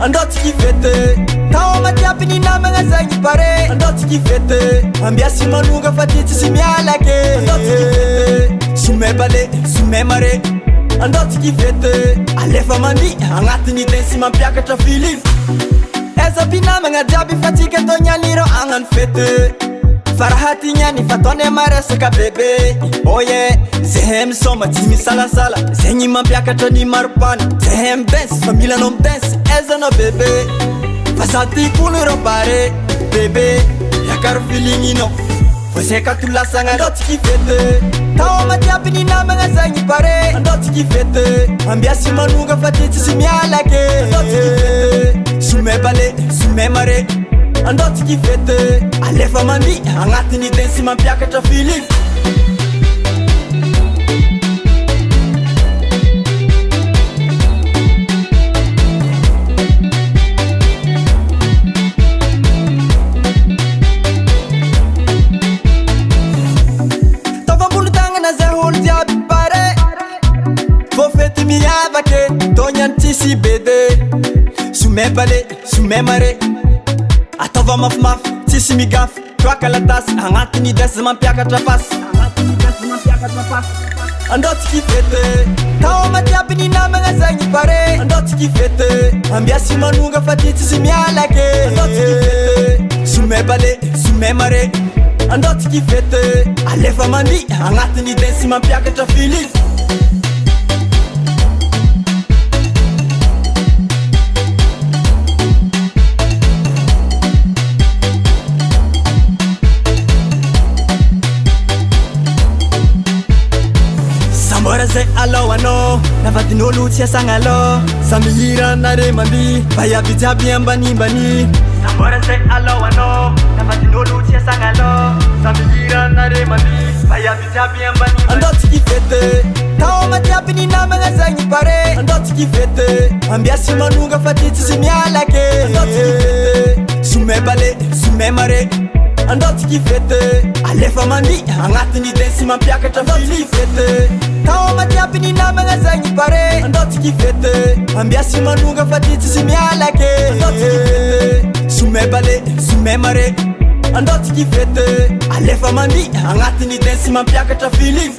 andotsika fete tao matiapy ny namagna zagny pare andotsika fete ambiasy manonga fa ty tsisy mialake andotsika fete somay bale somay mare andotsika fete alefa mandi agnatiny tensy mampiakatra filivy eza mpinamagna jiaby fa tsika tô nianiro agnano fete farahaty niany fataony maresaka bebe oye zahay misoma tsy misalasala zegny mampiakatra ny maripany zahay midensy fa mila anao midensy ezanao bebe fa sady kolo rô bare bebe iakaro filigninao fa zay katolasagna andotsika fete tao matiapy ny namagna zagny pare andotsika fete ambiasy manonga fa ty tsisy mialake andotsika fete somay bale somay mare andotsika fete alefa mandi agnatiny tensy mampiakatra filivy tavambolo tagnana zay olo jiaby pare fô fety miavake tô niany tsisy bede somay bale somay mare atava mafimafy tsisy migafy toaka latasy agnatiny desy mampiakatra fasy andotsika fete tao matiapy ny namagna zagny pare andotsika fete ambiasy manonga fa ty tsisy mialake andotsika fete somay bale somay mare andotsika fete alefa mandi agnatiny densy mampiakatra filivy Mora zay alohanao navadin'olo tsy asagnalo samy hiranare mandy vaiavy jiaby ambanimbany mora zay alohanao navadin'olo tsy asagnalo samy hiranare mandy vaiavy jiaby ambanimbany andotsika fete tao matiapy ny namagna zagny pare andotsika fete ambiasy manonga fa ty tsisy mialake andotsika fete somay bale somay mare andotsika fete alefa mandi agnatiny densy mampiakatra filivy fete tao matiapy ny namagna zagny pare andotsika fete ambiasy manonga fa ty tsisy mialake andotsika fete somay bale somay mare andotsika fete alefa mandi agnatiny densy mampiakatra filivy